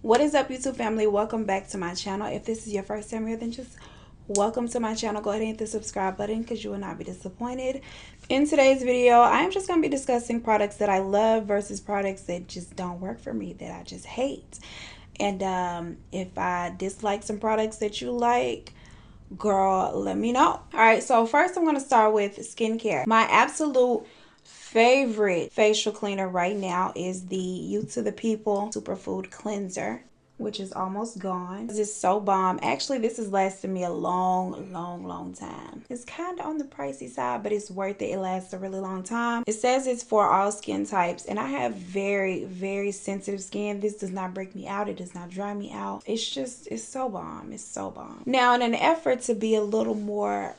What is up, YouTube family? Welcome back to my channel. If this is your first time here, then just welcome to my channel. Go ahead and hit the subscribe button because you will not be disappointed. In today's video, I am just going to be discussing products that I love versus products that just don't work for me, that I just hate. And if I dislike some products that you like, girl, let me know. Alright, so first I'm going to start with skincare. My absolute favorite facial cleaner right now is the You to the People Superfood Cleanser, which is almost gone. This is so bomb. Actually, this has lasted me a long time. It's kind of on the pricey side, but it's worth it. It lasts a really long time. It says it's for all skin types, and I have very sensitive skin. This does not break me out. It does not dry me out. It's so bomb. It's so bomb. Now, in an effort to be a little more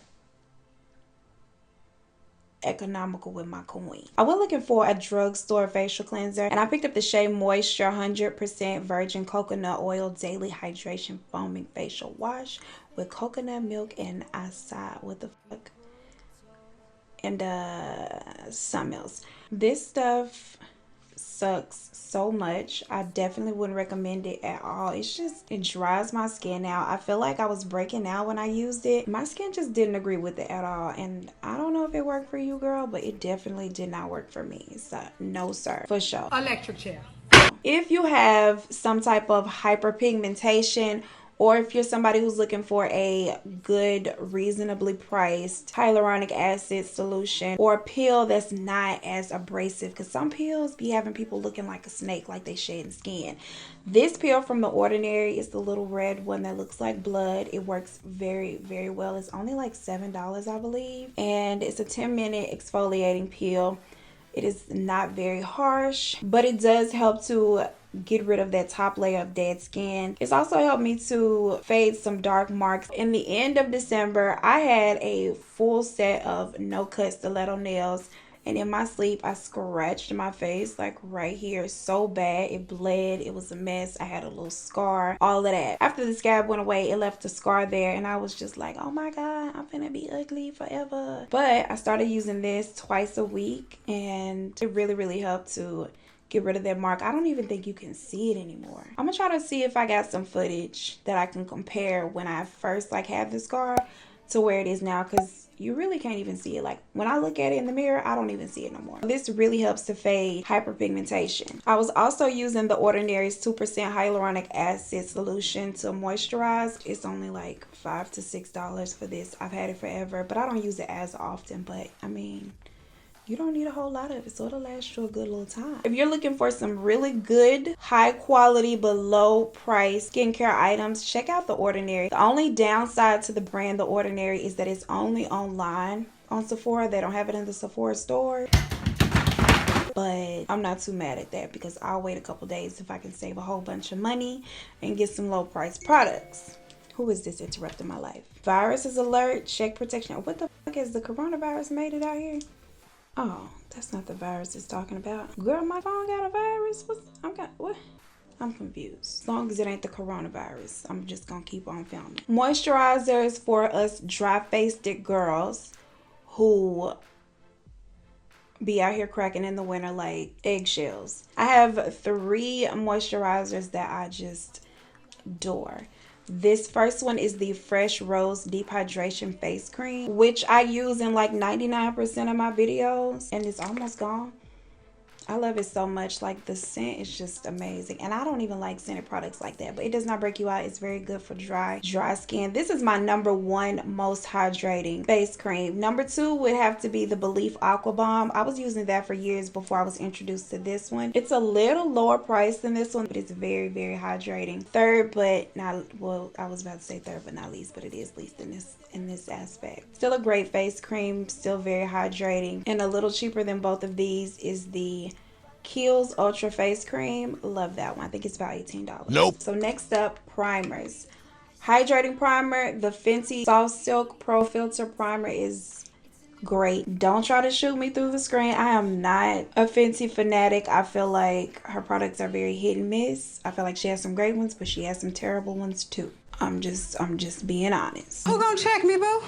economical with my coin, I was looking for a drugstore facial cleanser, and I picked up the Shea Moisture 100% virgin coconut oil daily hydration foaming facial wash with coconut milk and acai. What the fuck? And something else. This stuff sucks so much. I definitely wouldn't recommend it at all. It dries my skin out. I feel like I was breaking out when I used it. My skin just didn't agree with it at all, and I don't know if it worked for you, girl, but it definitely did not work for me. So no sir, for sure. Electric chair. If you have some type of hyperpigmentation, or if you're somebody who's looking for a good, reasonably priced hyaluronic acid solution or a peel that's not as abrasive, because some peels be having people looking like a snake, like they shedding skin. This peel from The Ordinary is the little red one that looks like blood. It works very well. It's only like $7, I believe, and it's a 10-minute exfoliating peel. It is not very harsh, but it does help to get rid of that top layer of dead skin. It's also helped me to fade some dark marks. In the end of December, I had a full set of no-cut stiletto nails, and in my sleep, I scratched my face like right here so bad. It bled. It was a mess. I had a little scar, all of that. After the scab went away, it left a scar there, and I was just like, oh my God, I'm gonna be ugly forever. But I started using this twice a week, and it really helped to get rid of that mark. I don't even think you can see it anymore. I'm gonna try to see if I got some footage that I can compare when I first had the scar to where it is now, because you really can't even see it. Like when I look at it in the mirror, I don't even see it no more. This really helps to fade hyperpigmentation. I was also using The Ordinary's 2% hyaluronic acid solution to moisturize. It's only like $5 to $6 for this. I've had it forever, but I don't use it as often. But I mean, you don't need a whole lot of it, so it'll last you a good little time. If you're looking for some really good, high quality, but low price skincare items, check out The Ordinary. The only downside to the brand The Ordinary is that it's only online on Sephora. They don't have it in the Sephora store. But I'm not too mad at that, because I'll wait a couple days if I can save a whole bunch of money and get some low price products. Who is this interrupting my life? Viruses alert, check protection. What the fuck, is the coronavirus made it out here? Oh, that's not the virus it's talking about. Girl, my phone got a virus? What? I'm confused. As long as it ain't the coronavirus, I'm just gonna keep on filming. Moisturizers for us dry-faced girls who be out here cracking in the winter like eggshells. I have 3 moisturizers that I just adore. This first one is the Fresh Rose Deep Hydration Face Cream, which I use in like 99% of my videos, and it's almost gone. I love it so much. Like, the scent is just amazing, and I don't even like scented products like that, but it does not break you out. It's very good for dry skin. This is my #1 most hydrating face cream. #2 would have to be the Belief Aqua Bomb. I was using that for years before I was introduced to this one. It's a little lower price than this one, but it's very hydrating. Third, but not, well, I was about to say third but not least, but it is least in this aspect. Still a great face cream, still very hydrating, and a little cheaper than both of these is the Kiehl's Ultra Face Cream. Love that one. I think it's about $18. Nope. So next up, primers. Hydrating primer, the Fenty Soft Silk Pro Filter Primer is great. Don't try to shoot me through the screen. I am not a Fenty fanatic. I feel like her products are very hit and miss. I feel like she has some great ones, but she has some terrible ones too. I'm just being honest. Who gonna check me, boo?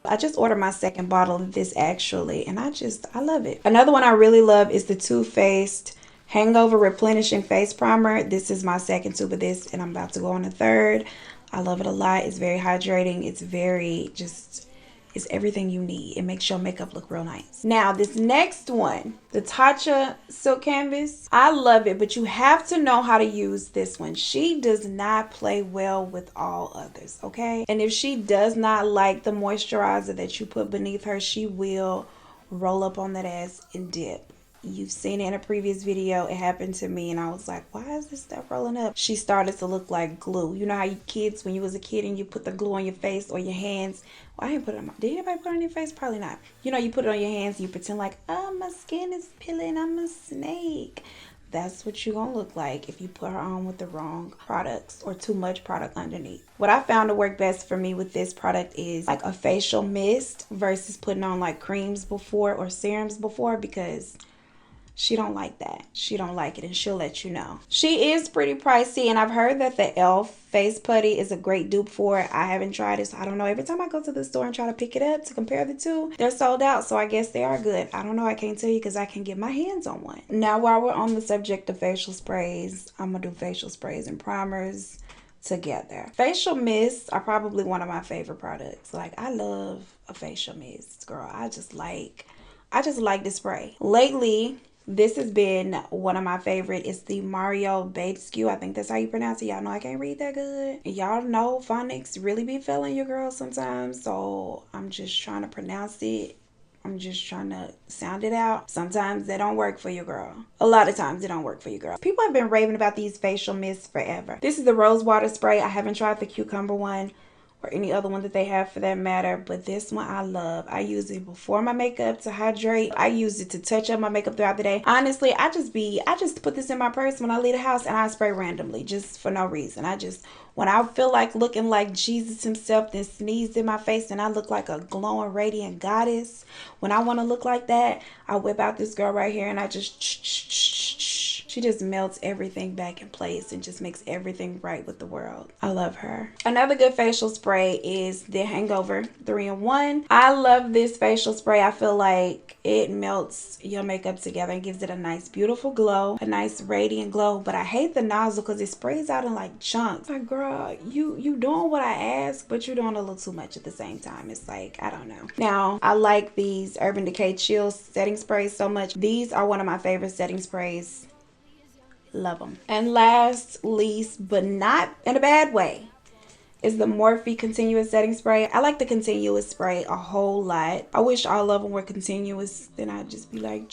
I just ordered my second bottle of this actually, and I love it. Another one I really love is the Too Faced Hangover Replenishing Face Primer. This is my second tube of this, and I'm about to go on the third. I love it a lot. It's very hydrating. It's very just, it's everything you need. It makes your makeup look real nice. Now, this next one, the Tatcha Silk Canvas. I love it, but you have to know how to use this one. She does not play well with all others, okay? And if she does not like the moisturizer that you put beneath her, she will roll up on that ass and dip. You've seen it in a previous video. It happened to me and I was like, why is this stuff rolling up? She started to look like glue. You know how you kids, when you was a kid and you put the glue on your face or your hands. Well, I didn't put it on my, did anybody put it on your face? Probably not. You know, you put it on your hands and you pretend like, oh, my skin is peeling, I'm a snake. That's what you're going to look like if you put her on with the wrong products or too much product underneath. What I found to work best for me with this product is like a facial mist versus putting on like creams before or serums before, because she don't like that. She don't like it, and she'll let you know. She is pretty pricey, and I've heard that the e.l.f. face putty is a great dupe for it. I haven't tried it, so I don't know. Every time I go to the store and try to pick it up to compare the two, they're sold out, so I guess they are good. I don't know. I can't tell you because I can get my hands on one. Now, while we're on the subject of facial sprays, I'm going to do facial sprays and primers together. Facial mists are probably one of my favorite products. Like, I love a facial mist, girl. I just like the spray. Lately, this has been one of my favorite. It's the Badescu. I think that's how you pronounce it. Y'all know I can't read that good. Y'all know phonics really be failing your girl sometimes. So I'm just trying to pronounce it. I'm just trying to sound it out. Sometimes they don't work for your girl. A lot of times they don't work for your girl. People have been raving about these facial mists forever. This is the Rosewater spray. I haven't tried the cucumber one or any other one that they have for that matter, but this one I love. I use it before my makeup to hydrate. I use it to touch up my makeup throughout the day. Honestly, I just put this in my purse when I leave the house, and I spray randomly just for no reason. When I feel like looking like Jesus himself, then sneeze in my face and I look like a glowing radiant goddess. When I want to look like that, I whip out this girl right here and I just she just melts everything back in place and just makes everything right with the world. I love her. Another good facial spray is the Hangover 3-in-1. I love this facial spray. I feel like it melts your makeup together and gives it a nice beautiful glow, a nice radiant glow. But I hate the nozzle because it sprays out in like chunks. Like, girl, you doing what I asked, but you're doing a little too much at the same time. It's like, I don't know. Now, I like these Urban Decay Chill setting sprays so much. These are one of my favorite setting sprays. Love them. And last, least, but not in a bad way, is the Morphe Continuous Setting Spray. I like the continuous spray a whole lot. I wish all of them were continuous. Then I'd just be like,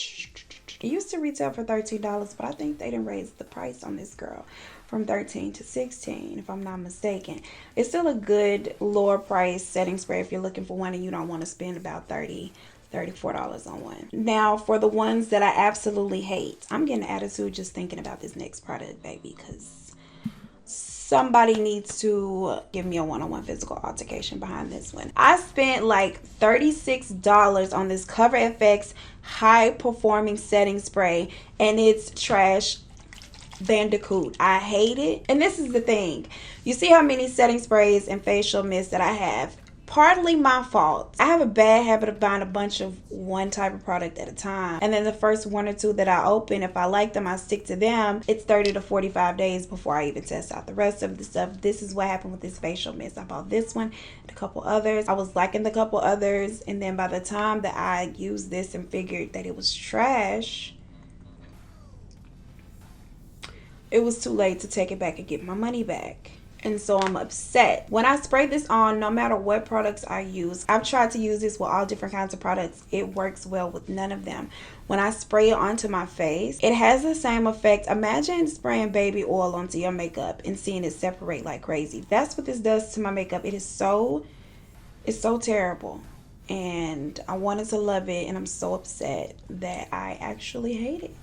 it used to retail for $13, but I think they didn't raise the price on this girl from $13 to $16, if I'm not mistaken. It's still a good lower price setting spray if you're looking for one and you don't want to spend about $34 on one. Now, for the ones that I absolutely hate, I'm getting an attitude just thinking about this next product, baby, because somebody needs to give me a one-on-one physical altercation behind this one. I spent like $36 on this Cover FX high performing setting spray, and it's trash bandicoot. I hate it. And this is the thing. You see how many setting sprays and facial mists that I have? Partly my fault. I have a bad habit of buying a bunch of one type of product at a time, and then the first one or two that I open, if I like them, I stick to them. It's 30 to 45 days before I even test out the rest of the stuff. This is what happened with this facial mist. I bought this one and a couple others. I was liking the couple others, and then by the time that I used this and figured that it was trash, it was too late to take it back and get my money back. And so I'm upset. When I spray this on, no matter what products I use, I've tried to use this with all different kinds of products. It works well with none of them. When I spray it onto my face, it has the same effect. Imagine spraying baby oil onto your makeup and seeing it separate like crazy. That's what this does to my makeup. It's so terrible. And I wanted to love it, and I'm so upset that I actually hate it.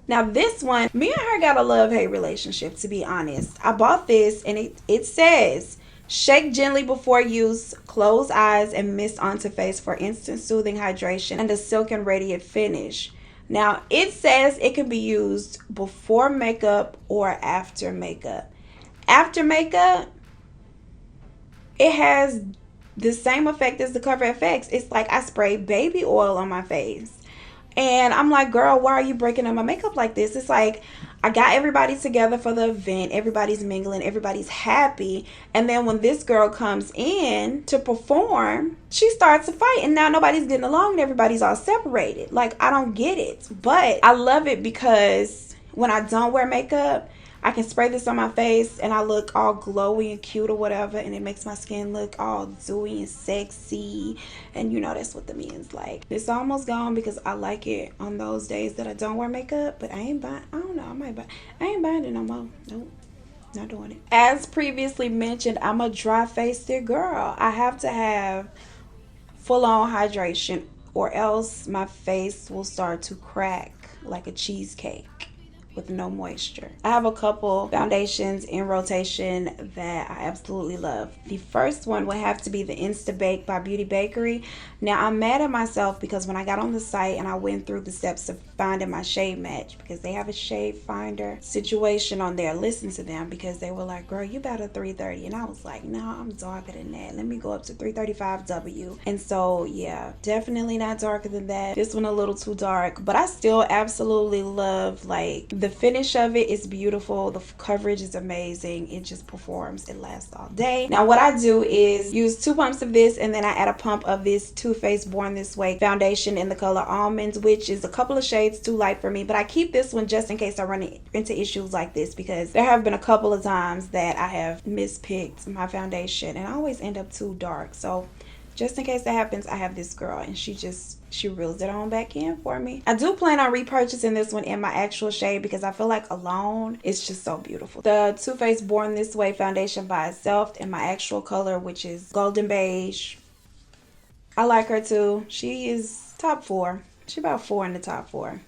Now this one, me and her got a love-hate relationship, to be honest. I bought this and it says, shake gently before use, close eyes and mist onto face for instant soothing hydration and a silken radiant finish. Now it says it can be used before makeup or after makeup. After makeup, it has the same effect as the Cover FX. It's like I sprayed baby oil on my face. And I'm like, girl, why are you breaking up my makeup like this? It's like, I got everybody together for the event. Everybody's mingling. Everybody's happy. And then when this girl comes in to perform, she starts to fight. And now nobody's getting along and everybody's all separated. Like, I don't get it. But I love it because when I don't wear makeup, I can spray this on my face and I look all glowy and cute or whatever, and it makes my skin look all dewy and sexy. And you know that's what the men's like. It's almost gone because I like it on those days that I don't wear makeup, but I ain't buying, I don't know, I ain't buying it no more. Nope. Not doing it. As previously mentioned, I'm a dry-faced girl. I have to have full-on hydration or else my face will start to crack like a cheesecake with no moisture. I have a couple foundations in rotation that I absolutely love. The first one would have to be the Insta Bake by Beauty Bakery. Now, I'm mad at myself because when I got on the site and I went through the steps of finding my shade match, because they have a shade finder situation on there, listen to them, because they were like, girl, you about a 330. And I was like, no, I'm darker than that. Let me go up to 335W. And so, yeah, definitely not darker than that. This one a little too dark, but I still absolutely love, like, the finish of it is beautiful. The coverage is amazing. It just performs. It lasts all day. Now, what I do is use 2 pumps of this, and then I add a pump of this Too Faced Born This Way foundation in the color Almonds, which is a couple of shades too light for me, but I keep this one just in case I run into issues like this, because there have been a couple of times that I have mispicked my foundation and I always end up too dark. So just in case that happens, I have this girl and she reels it on back in for me. I do plan on repurchasing this one in my actual shade because I feel like alone it's just so beautiful. The Too Faced Born This Way foundation by itself in my actual color, which is golden beige. I like her too. She is top 4. She's about 4 in the top 4.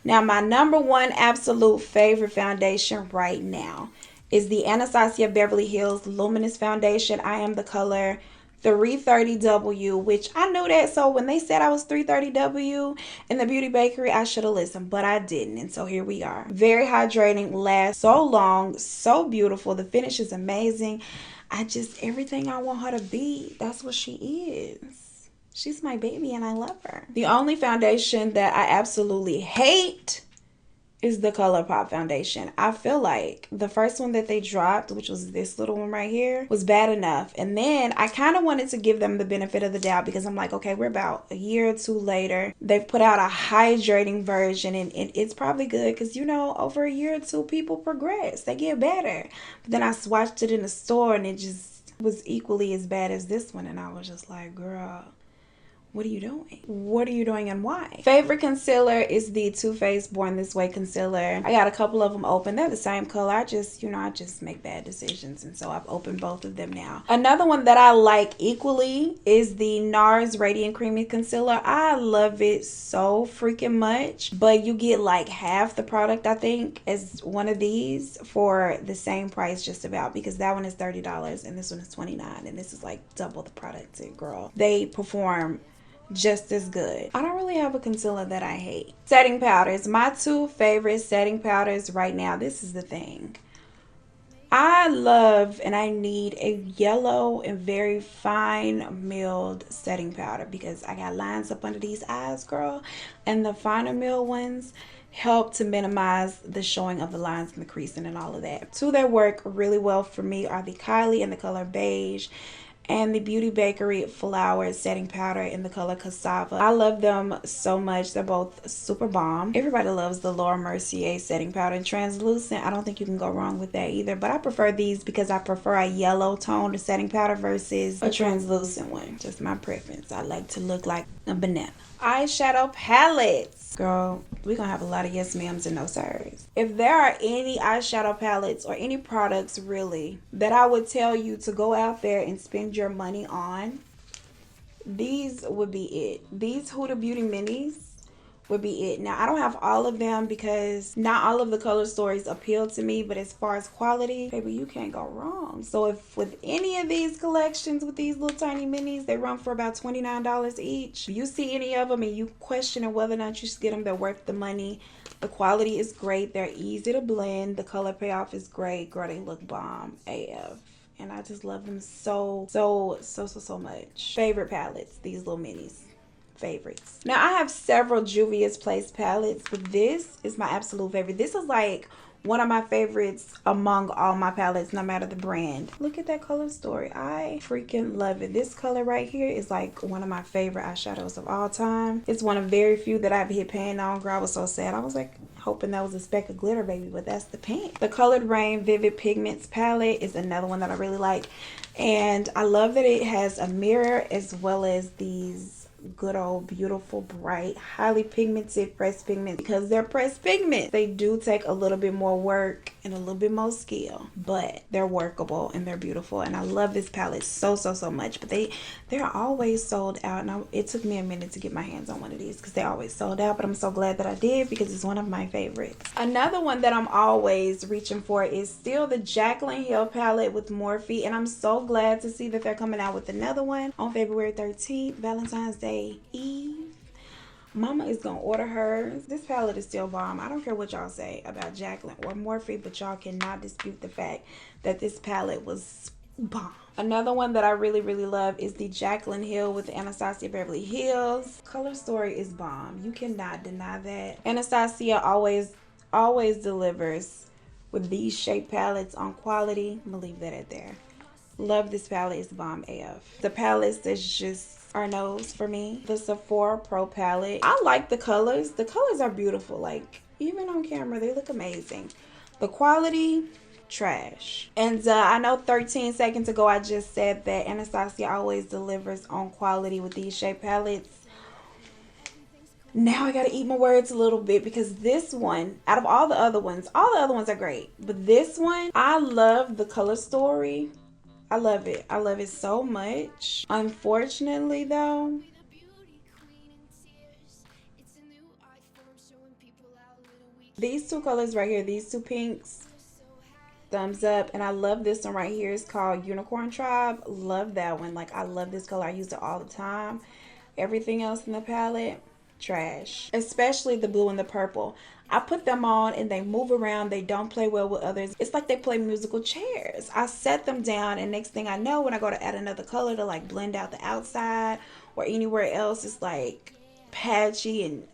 Now, my number 1 absolute favorite foundation right now is the Anastasia Beverly Hills Luminous Foundation. I am the color 330W, which I knew that, so when they said I was 330W in the Beauty Bakery, I should have listened, but I didn't, and so here we are. Very hydrating, lasts so long, so beautiful. The finish is amazing. Everything I want her to be, that's what she is. She's my baby and I love her. The only foundation that I absolutely hate is the ColourPop foundation. I feel like the first one that they dropped, which was this little one right here, was bad enough. And then I kind of wanted to give them the benefit of the doubt because I'm like, okay, we're about a year or 2 later. They've put out a hydrating version and it's probably good because, you know, over a year or 2, people progress. They get better. But then I swatched it in the store and it just was equally as bad as this one. And I was just like, girl, what are you doing? What are you doing and why? Favorite concealer is the Too Faced Born This Way concealer. I got a couple of them open. They're the same color. I just make bad decisions. And so I've opened both of them now. Another one that I like equally is the NARS Radiant Creamy Concealer. I love it so freaking much. But you get like half the product, I think, as one of these for the same price just about. Because that one is $30 and this one is $29. And this is like double the product, girl. They perform just as good. I don't really have a concealer that I hate. Setting powders. My 2 favorite setting powders right now. This is the thing. I love and I need a yellow and very fine milled setting powder because I got lines up under these eyes, girl. And the finer milled ones help to minimize the showing of the lines and the creasing and all of that. 2 that work really well for me are the Kiehl in the color beige and the Beauty Bakery Flower Setting Powder in the color Cassava. I love them so much. They're both super bomb. Everybody loves the Laura Mercier Setting Powder in translucent. I don't think you can go wrong with that either. But I prefer these because I prefer a yellow toned setting powder versus a translucent one. Just my preference. I like to look like a banana. Eyeshadow palettes. Girl, we're gonna have a lot of yes ma'ams and no sirs. If there are any eyeshadow palettes or any products really that I would tell you to go out there and spend your money on, these would be it. These Huda Beauty minis would be it. Now, I don't have all of them because not all of the color stories appeal to me, but as far as quality, baby, you can't go wrong. So if with any of these collections with these little tiny minis, they run for about $29 each. If you see any of them and you question whether or not you should get them, they're worth the money. The quality is great. They're easy to blend. The color payoff is great. Girl, they look bomb AF. And I just love them so much. Favorite palettes, these little minis. favorites. Now I have several Juvia's Place palettes, but this is my absolute favorite. This is like one of my favorites among all my palettes, no matter the brand. Look at that color story. I freaking love it. This color right here is like one of my favorite eyeshadows of all time. It's one of very few that I've hit pan on. Girl, I was so sad. I was like hoping that was a speck of glitter, baby, but that's the pink. The Colored Rain Vivid Pigments palette is another one that I really like. And I love that it has a mirror as well as these good old beautiful bright highly pigmented pressed pigments. Because they're pressed pigments, they do take a little bit more work and a little bit more skill, but they're workable and they're beautiful. And I love this palette so much, but they're always sold out. And it took me a minute to get my hands on one of these because they always sold out, but I'm so glad that I did because it's one of my favorites. Another one that I'm always reaching for is still the Jaclyn Hill palette with Morphe, and I'm so glad to see that they're coming out with another one on February 13th, Valentine's Day Eve. Mama is gonna order hers. This palette is still bomb. I don't care what y'all say about Jaclyn or Morphe, but y'all cannot dispute the fact that this palette was bomb. Another one that I really love is the Jaclyn Hill with Anastasia Beverly Hills. Color story is bomb. You cannot deny that. Anastasia always delivers with these shape palettes on quality. I'm gonna leave that at there. Love this palette. It's bomb AF. The palettes that's just are nose for me. The Sephora Pro palette. I like the colors. The colors are beautiful. Like, even on camera, they look amazing. The quality, trash. And I know 13 seconds ago I just said that Anastasia always delivers on quality with these shape palettes. Now I gotta eat my words a little bit because this one, out of all the other ones are great. But this one, I love the color story. I love it. I love it so much. Unfortunately, though, these two colors right here, these two pinks, thumbs up. And I love this one right here. It's called Unicorn Tribe. Love that one. Like, I love this color. I use it all the time. Everything else in the palette, trash. Especially the blue and the purple. I put them on and they move around. They don't play well with others. It's like they play musical chairs. I set them down and next thing I know, when I go to add another color to like blend out the outside or anywhere else, it's like patchy and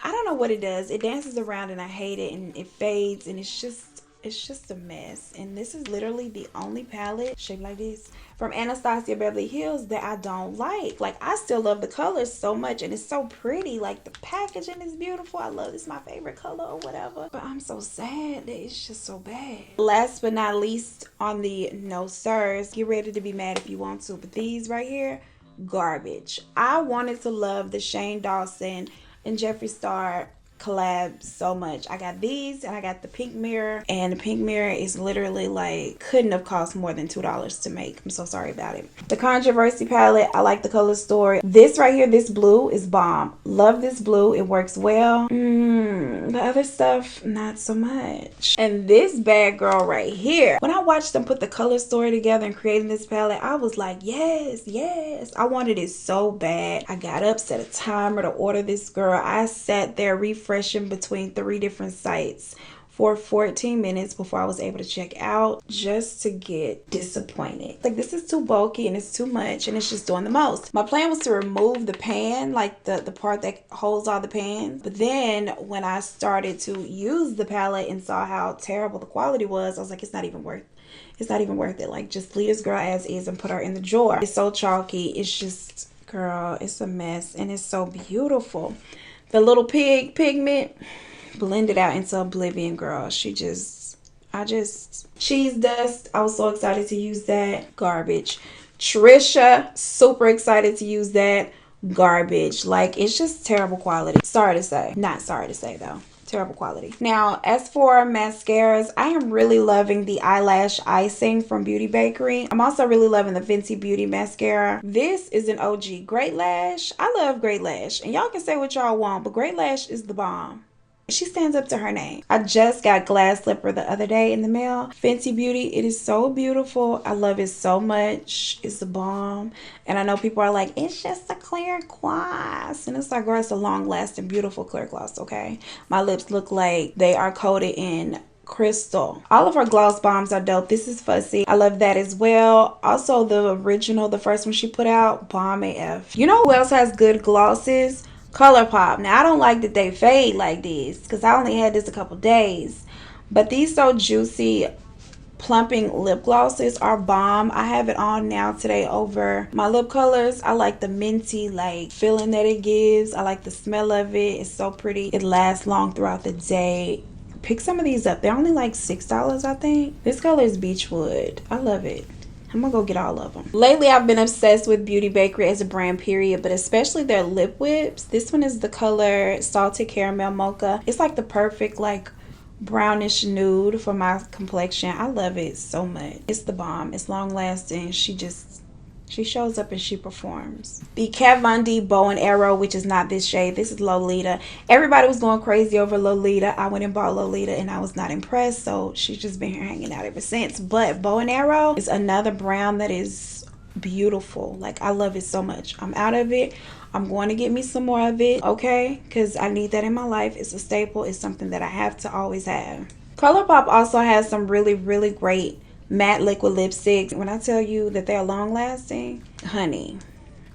I don't know what it does. It dances around and I hate it and it fades and it's just a mess. And this is literally the only palette shaped like this from Anastasia Beverly Hills that I don't like. Like, I still love the colors so much and it's so pretty. Like, the packaging is beautiful. I love this, my favorite color or whatever. But I'm so sad that it's just so bad. Last but not least on the no sirs, get ready to be mad if you want to, but these right here, garbage. I wanted to love the Shane Dawson and Jeffree Star collab so much. I got these and I got the pink mirror, and the pink mirror is literally like couldn't have cost more than $2 to make. I'm so sorry about it. The Controversy palette, I like the color story. This right here, this blue is bomb. Love this blue. It works well. The other stuff, not so much. And this bad girl right here, when I watched them put the color story together and creating this palette, I was like, yes. I wanted it so bad. I got up, set a timer to order this girl. I sat there refreshing between 3 different sites for 14 minutes before I was able to check out, just to get disappointed. Like, this is too bulky and it's too much and it's just doing the most. My plan was to remove the pan, like the part that holds all the pans. But then when I started to use the palette and saw how terrible the quality was, I was like, it's not even worth it. Like, just leave this girl as is and put her in the drawer. It's so chalky. It's just, girl, it's a mess and it's so beautiful. The little pigment blended out into oblivion, girl. Cheese Dust, I was so excited to use that. Garbage. Trisha, super excited to use that. Garbage. Like, it's just terrible quality. Sorry to say. Not sorry to say, though. Terrible quality. Now, as for mascaras, I am really loving the Eyelash Icing from Beauty Bakery. I'm also really loving the Fenty Beauty mascara. This is an OG. Great Lash. I love Great Lash. And y'all can say what y'all want, but Great Lash is the bomb. She stands up to her name. I just got Glass Slipper the other day in the mail. Fenty Beauty, it is so beautiful. I love it so much. It's the bomb. And I know people are like, it's just a clear gloss. And it's like, girl, it's a long lasting, beautiful clear gloss, okay? My lips look like they are coated in Crystal. All of her gloss bombs are dope. This is Fussy. I love that as well. Also, the original, the first one she put out, Bomb AF. You know who else has good glosses? ColourPop. Now, I don't like that they fade like this because I only had this a couple days. But these So Juicy plumping lip glosses are bomb. I have it on now today over my lip colors. I like the minty like feeling that it gives. I like the smell of it. It's so pretty. It lasts long throughout the day. Pick some of these up. They're only like $6, I think. This color is Beechwood. I love it. I'm gonna go get all of them. Lately, I've been obsessed with Beauty Bakery as a brand, period, but especially their lip whips. This one is the color Salted Caramel Mocha. It's like the perfect like brownish nude for my complexion. I love it so much. It's the bomb. It's long lasting. She shows up and she performs. The Kat Von D Bow and Arrow, which is not this shade. This is Lolita. Everybody was going crazy over Lolita. I went and bought Lolita and I was not impressed. So she's just been here hanging out ever since. But Bow and Arrow is another brown that is beautiful. Like, I love it so much. I'm out of it. I'm going to get me some more of it, okay? Because I need that in my life. It's a staple. It's something that I have to always have. ColourPop also has some really, really great matte liquid lipsticks. When I tell you that they're long lasting, honey,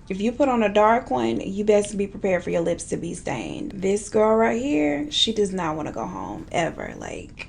if you put on a dark one, you best be prepared for your lips to be stained. This girl right here, she does not want to go home ever. Like,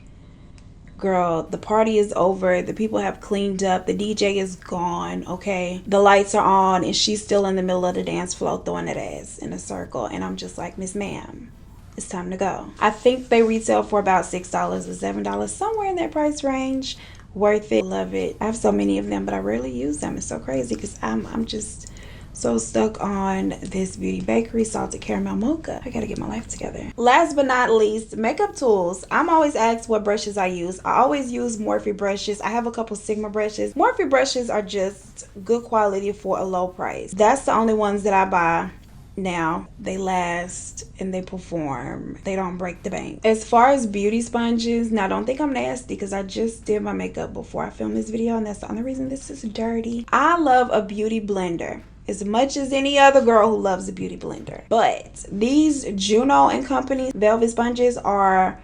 girl, the party is over. The people have cleaned up. The DJ is gone, okay? The lights are on and she's still in the middle of the dance floor throwing that ass in a circle. And I'm just like, Miss Ma'am, it's time to go. I think they retail for about $6 or $7, somewhere in that price range. Worth it. Love it. I have so many of them, but I rarely use them. It's so crazy because I'm just so stuck on this Beauty Bakery Salted Caramel Mocha. I gotta get my life together. Last but not least, makeup tools. I'm always asked what brushes I use. I always use Morphe brushes. I have a couple Sigma brushes. Morphe brushes are just good quality for a low price. That's the only ones that I buy. Now, they last and they perform. They don't break the bank. As far as beauty sponges, now don't think I'm nasty because I just did my makeup before I filmed this video and that's the only reason this is dirty. I love a beauty blender as much as any other girl who loves a beauty blender. But these Juno and Company velvet sponges are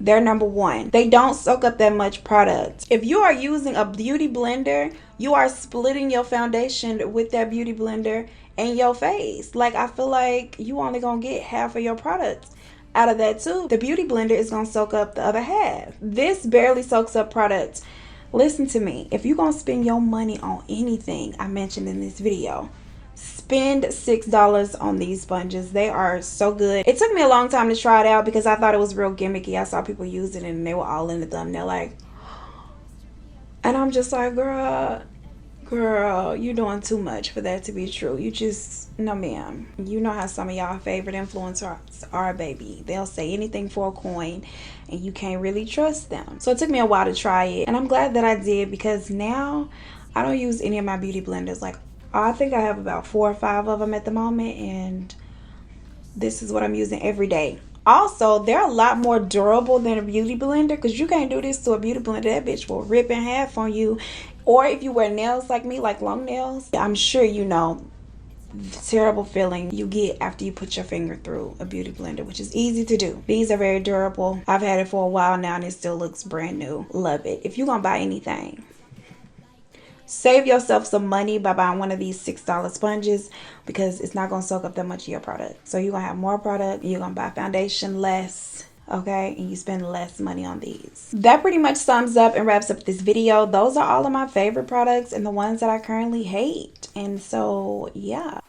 they're number one. They don't soak up that much product. If you are using a beauty blender, you are splitting your foundation with that beauty blender and your face. Like, I feel like you only gonna get half of your product out of that tube. The beauty blender is gonna soak up the other half. This barely soaks up product. Listen to me. If you're gonna spend your money on anything I mentioned in this video, spend $6 on these sponges. They are so good. It took me a long time to try it out because I thought it was real gimmicky. I saw people use it and they were all in the thumbnail like, and I'm just like, girl, you're doing too much for that to be true. You just, no ma'am. You know how some of y'all favorite influencers are, baby. They'll say anything for a coin and you can't really trust them. So it took me a while to try it and I'm glad that I did because now I don't use any of my beauty blenders. Like, I think I have about 4 or 5 of them at the moment and this is what I'm using every day. Also, they're a lot more durable than a beauty blender because you can't do this to a beauty blender. That bitch will rip in half on you. Or if you wear nails like me, like long nails, I'm sure you know the terrible feeling you get after you put your finger through a beauty blender, which is easy to do. These are very durable. I've had it for a while now and it still looks brand new. Love it. If you're gonna buy anything, save yourself some money by buying one of these $6 sponges because it's not going to soak up that much of your product. So you're going to have more product. You're going to buy foundation less, okay? And you spend less money on these. That pretty much sums up and wraps up this video. Those are all of my favorite products and the ones that I currently hate. And so, yeah.